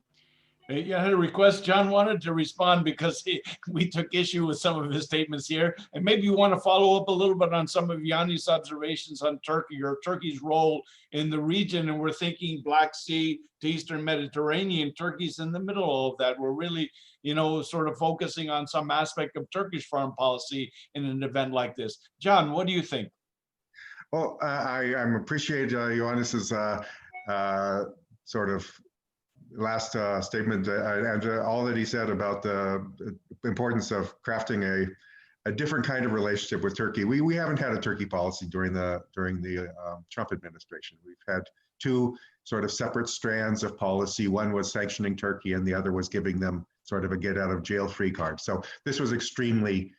Yeah, I had a request. John wanted to respond because we took issue with some of his statements here. And maybe you want to follow up a little bit on some of Ioannis' observations on Turkey or Turkey's role in the region. And we're thinking Black Sea to Eastern Mediterranean. Turkey's in the middle of that. We're really, sort of focusing on some aspect of Turkish foreign policy in an event like this. John, what do you think? Well, I appreciate Ioannis's sort of last statement and all that he said about the importance of crafting a different kind of relationship with Turkey. We haven't had a Turkey policy during the Trump administration. We've had two sort of separate strands of policy. One was sanctioning Turkey, and the other was giving them sort of a get out of jail free card. So this was extremely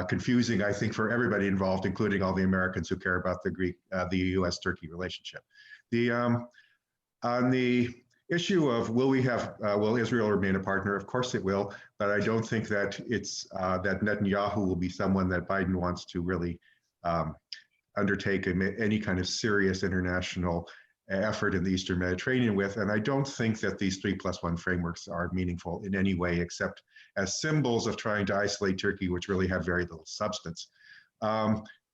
confusing, I think, for everybody involved, including all the Americans who care about the U.S.-Turkey relationship. issue of will Israel remain a partner? Of course it will, but I don't think that that Netanyahu will be someone that Biden wants to really undertake any kind of serious international effort in the Eastern Mediterranean with. And I don't think that these 3+1 frameworks are meaningful in any way, except as symbols of trying to isolate Turkey, which really have very little substance.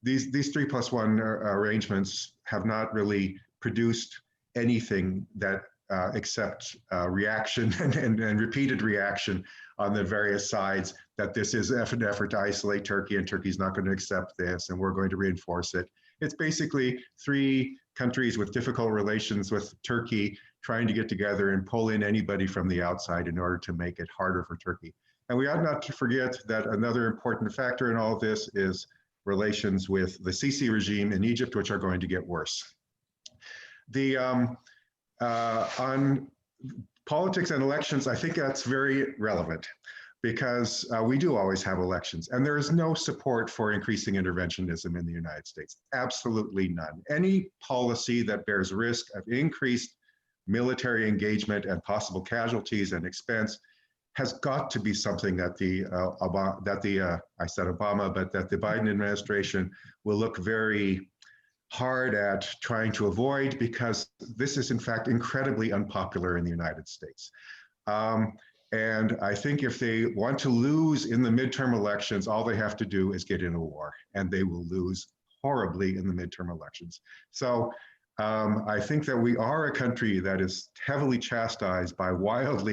These 3+1 arrangements have not really produced anything that except reaction and repeated reaction on the various sides that this is an effort to isolate Turkey and Turkey's not going to accept this and we're going to reinforce it. It's basically three countries with difficult relations with Turkey trying to get together and pull in anybody from the outside in order to make it harder for Turkey. And we ought not to forget that another important factor in all of this is relations with the Sisi regime in Egypt, which are going to get worse. On politics and elections, I think that's very relevant because we do always have elections and there is no support for increasing interventionism in the United States, absolutely none. Any policy that bears risk of increased military engagement and possible casualties and expense has got to be something that the Biden administration will look very hard at trying to avoid, because this is in fact incredibly unpopular in the United States. And I think if they want to lose in the midterm elections, all they have to do is get in a war, and they will lose horribly in the midterm elections. So I think that we are a country that is heavily chastised by wild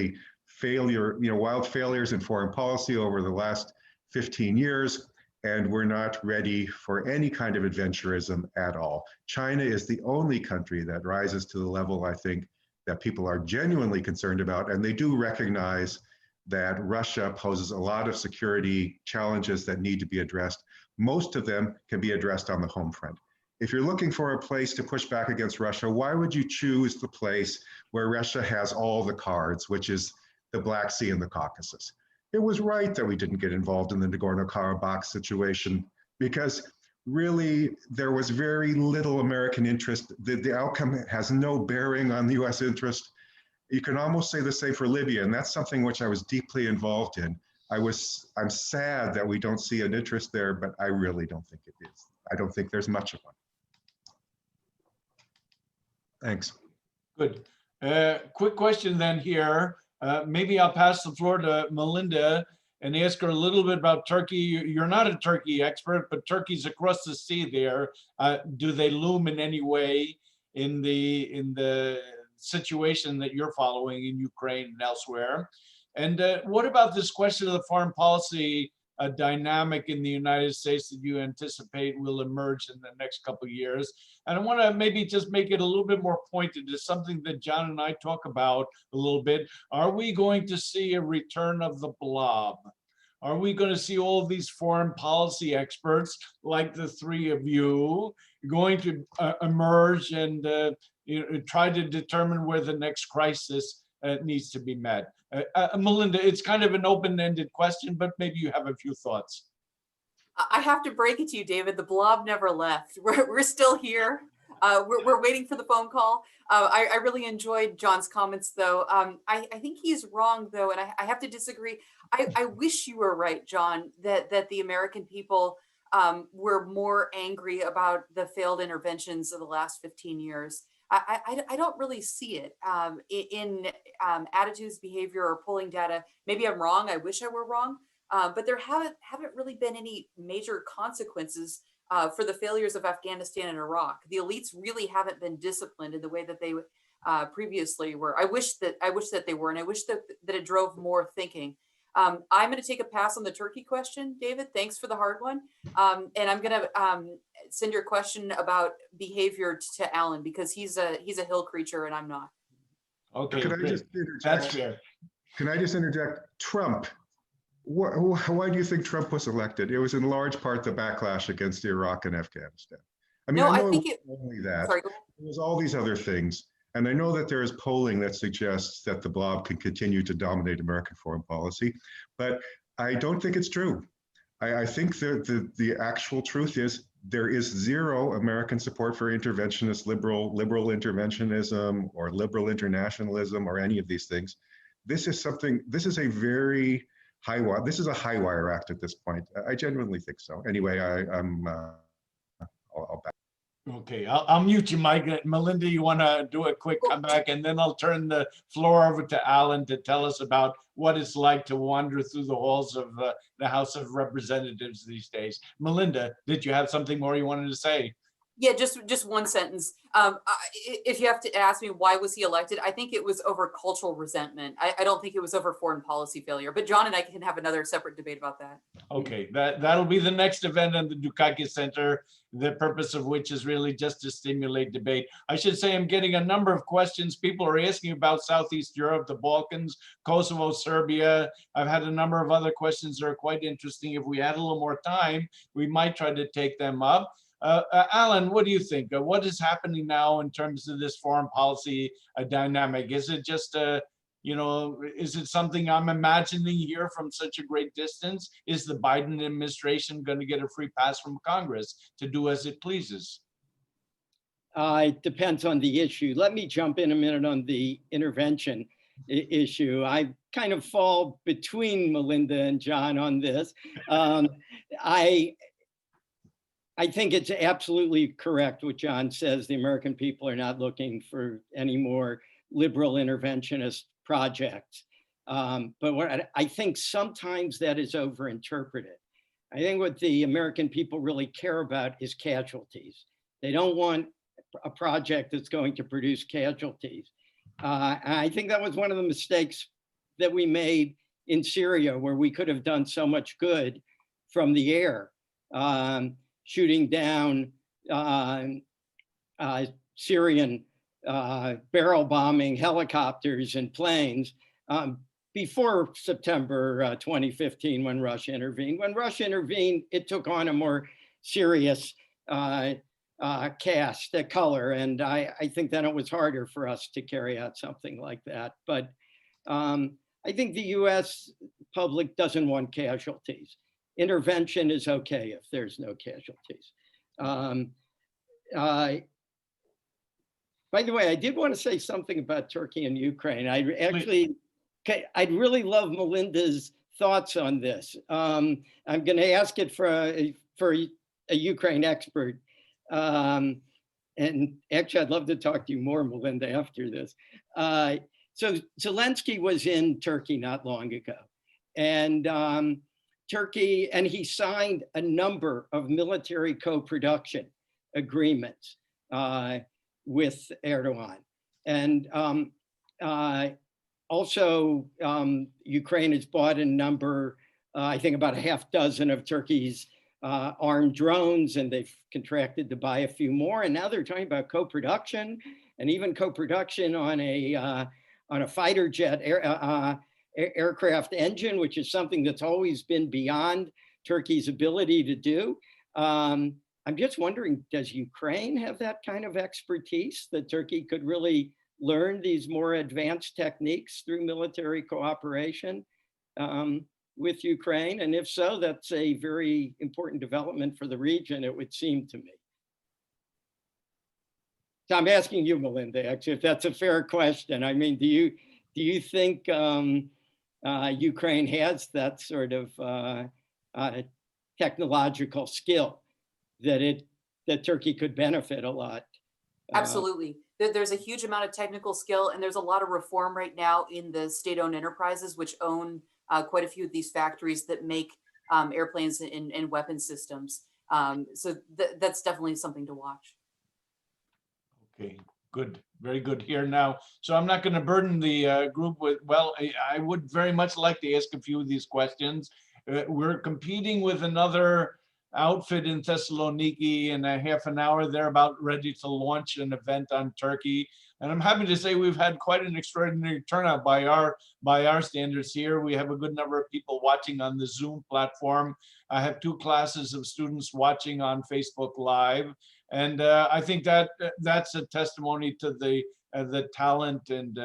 failures in foreign policy over the last 15 years. And we're not ready for any kind of adventurism at all. China is the only country that rises to the level, I think, that people are genuinely concerned about. And they do recognize that Russia poses a lot of security challenges that need to be addressed. Most of them can be addressed on the home front. If you're looking for a place to push back against Russia, why would you choose the place where Russia has all the cards, which is the Black Sea and the Caucasus? It was right that we didn't get involved in the Nagorno-Karabakh situation because really there was very little American interest. The outcome has no bearing on the US interest. You can almost say the same for Libya, and that's something which I was deeply involved in. I'm sad that we don't see an interest there, but I really don't think it is. I don't think there's much of one. Thanks. Good. Quick question then here. Maybe I'll pass the floor to Melinda and ask her a little bit about Turkey. You're not a Turkey expert, but Turkey's across the sea there. Do they loom in any way in the situation that you're following in Ukraine and elsewhere? And what about this question of the foreign policy dynamic in the United States that you anticipate will emerge in the next couple of years? And I want to maybe just make it a little bit more pointed to something that John and I talk about a little bit. Are we going to see a return of the blob? Are we going to see all of these foreign policy experts, like the three of you, going to emerge and try to determine where the next crisis needs to be met? Melinda, it's kind of an open-ended question, but maybe you have a few thoughts. I have to break it to you, David. The blob never left. We're still here. We're waiting for the phone call. I really enjoyed John's comments, though. I think he's wrong, though, and I have to disagree. I wish you were right, John, that the American people were more angry about the failed interventions of the last 15 years. I don't really see it in attitudes, behavior, or polling data. Maybe I'm wrong. I wish I were wrong. But there haven't really been any major consequences for the failures of Afghanistan and Iraq. The elites really haven't been disciplined in the way that they previously were. I wish that they were, and I wish that it drove more thinking. I'm going to take a pass on the Turkey question, David. Thanks for the hard one. And I'm going to send your question about behavior to Alan, because he's a Hill creature and I'm not. Okay, That's fair. Can I just interject? Trump. Why do you think Trump was elected? It was in large part the backlash against Iraq and Afghanistan. I mean, I think it was only that. Sorry, it was all these other things. And I know that there is polling that suggests that the blob can continue to dominate American foreign policy, but I don't think it's true. I think that the actual truth is there is zero American support for interventionist liberal interventionism or liberal internationalism or any of these things. This is a very high wire. This is a high wire act at this point. I genuinely think so. Anyway, I'll back. Okay, I'll mute you, Mike. Melinda, you want to do a quick comeback, and then I'll turn the floor over to Alan to tell us about what it's like to wander through the halls of the House of Representatives these days. Melinda, did you have something more you wanted to say? Yeah, just one sentence. If you have to ask me why was he elected, I think it was over cultural resentment. I don't think it was over foreign policy failure. But John and I can have another separate debate about that. Okay, that'll be the next event in the Dukakis Center, the purpose of which is really just to stimulate debate. I should say I'm getting a number of questions. People are asking about Southeast Europe, the Balkans, Kosovo, Serbia. I've had a number of other questions that are quite interesting. If we had a little more time, we might try to take them up. Alan, what do you think? What is happening now in terms of this foreign policy dynamic? Is it just is it something I'm imagining here from such a great distance? Is the Biden administration going to get a free pass from Congress to do as it pleases? It depends on the issue. Let me jump in a minute on the intervention issue. I kind of fall between Melinda and John on this. I think it's absolutely correct what John says. The American people are not looking for any more liberal interventionist projects. But what I think sometimes that is overinterpreted. I think what the American people really care about is casualties. They don't want a project that's going to produce casualties. And I think that was one of the mistakes that we made in Syria, where we could have done so much good from the air. Shooting down Syrian barrel bombing helicopters and planes before September 2015, when Russia intervened. When Russia intervened, it took on a more serious cast, a color, and I think then it was harder for us to carry out something like that. But I think the US public doesn't want casualties. Intervention is okay if there's no casualties. By the way, I did want to say something about Turkey and Ukraine. I'd really love Melinda's thoughts on this. I'm going to ask it for a Ukraine expert. And actually, I'd love to talk to you more, Melinda, after this. So Zelensky was in Turkey not long ago. And Turkey, and he signed a number of military co-production agreements with Erdogan. And also Ukraine has bought a number, I think about a half dozen of Turkey's armed drones, and they've contracted to buy a few more. And now they're talking about co-production, and even co-production on a fighter jet aircraft engine, which is something that's always been beyond Turkey's ability to do. I'm just wondering, does Ukraine have that kind of expertise that Turkey could really learn these more advanced techniques through military cooperation with Ukraine? And if so, that's a very important development for the region, it would seem to me. So I'm asking you, Melinda, actually, if that's a fair question. I mean, do you think Ukraine has that sort of technological skill that Turkey could benefit a lot? Absolutely. There's a huge amount of technical skill, and there's a lot of reform right now in the state-owned enterprises, which own quite a few of these factories that make airplanes and weapon systems. So that's definitely something to watch. Okay, good. Very good here now. So I'm not going to burden the group with, well, I would very much like to ask a few of these questions. We're competing with another outfit in Thessaloniki in a half an hour. They're about ready to launch an event on Turkey. And I'm happy to say we've had quite an extraordinary turnout by our standards here. We have a good number of people watching on the Zoom platform. I have 2 classes of students watching on Facebook Live. And I think that's a testimony to the talent and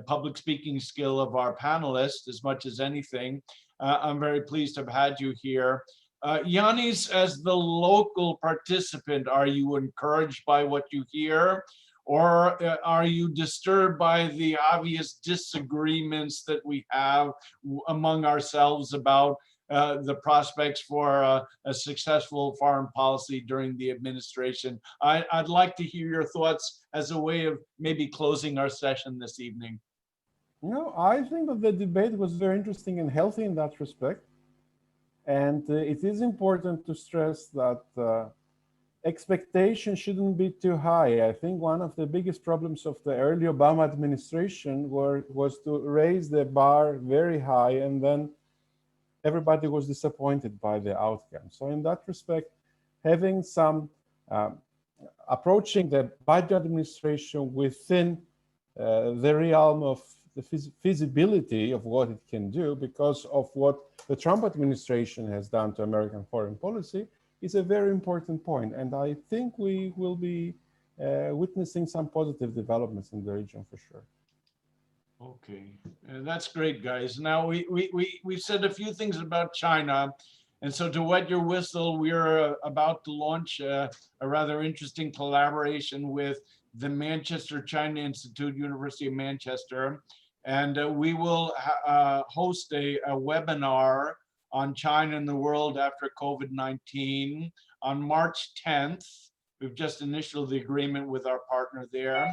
public speaking skill of our panelists as much as anything. I'm very pleased to have had you here. Ioannis, as the local participant, are you encouraged by what you hear? Or are you disturbed by the obvious disagreements that we have among ourselves about the prospects for a successful foreign policy during the administration? I'd like to hear your thoughts as a way of maybe closing our session this evening. No, I think that the debate was very interesting and healthy in that respect. And it is important to stress that expectation shouldn't be too high. I think one of the biggest problems of the early Obama administration was to raise the bar very high, and then everybody was disappointed by the outcome. So in that respect, having some approaching the Biden administration within the realm of the feasibility of what it can do because of what the Trump administration has done to American foreign policy is a very important point. And I think we will be witnessing some positive developments in the region for sure. Okay, that's great, guys. Now we've said a few things about China. And so to wet your whistle, we're about to launch a rather interesting collaboration with the Manchester China Institute, University of Manchester. And we will host a webinar on China and the world after COVID-19 on March 10th. We've just initiated the agreement with our partner there.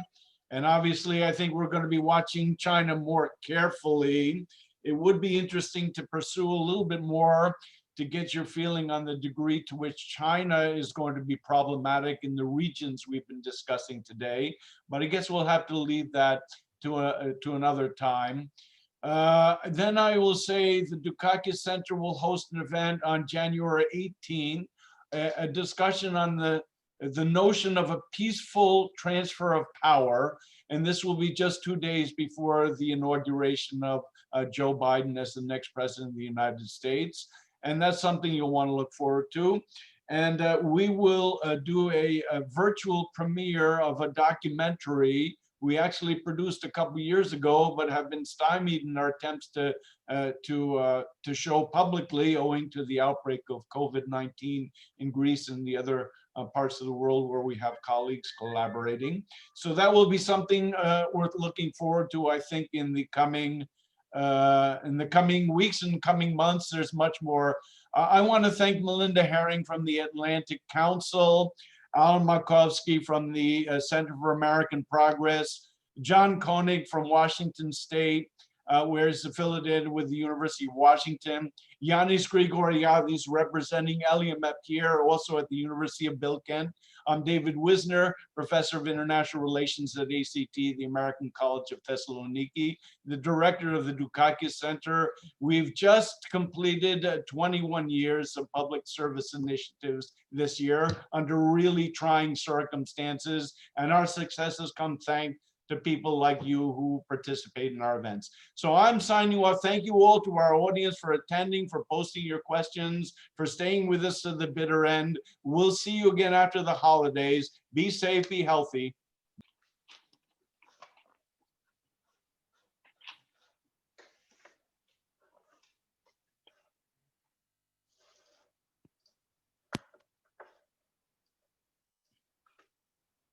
And obviously, I think we're going to be watching China more carefully. It would be interesting to pursue a little bit more to get your feeling on the degree to which China is going to be problematic in the regions we've been discussing today. But I guess we'll have to leave that to another time. Then I will say the Dukakis Center will host an event on January 18th, a discussion on the notion of a peaceful transfer of power. And this will be just 2 days before the inauguration of Joe Biden as the next president of the United States. And that's something you'll want to look forward to. And we will do a virtual premiere of a documentary we actually produced a couple years ago, but have been stymied in our attempts to show publicly owing to the outbreak of COVID-19 in Greece and the other parts of the world where we have colleagues collaborating. So that will be something worth looking forward to, I think, in the coming weeks and coming months. There's much more. I want to thank Melinda Haring from the Atlantic Council, Alan Makovsky from the Center for American Progress, John Koenig from Washington State, where he's affiliated with the University of Washington, Ioannis Grigoriadis representing ELIAMEP here, also at the University of Buyington. I'm David Wisner, Professor of International Relations at ACT, the American College of Thessaloniki, the Director of the Dukakis Center. We've just completed 21 years of public service initiatives this year under really trying circumstances, and our successes come thanks to people like you who participate in our events. So I'm signing off. Thank you all to our audience for attending, for posting your questions, for staying with us to the bitter end. We'll see you again after the holidays. Be safe, be healthy.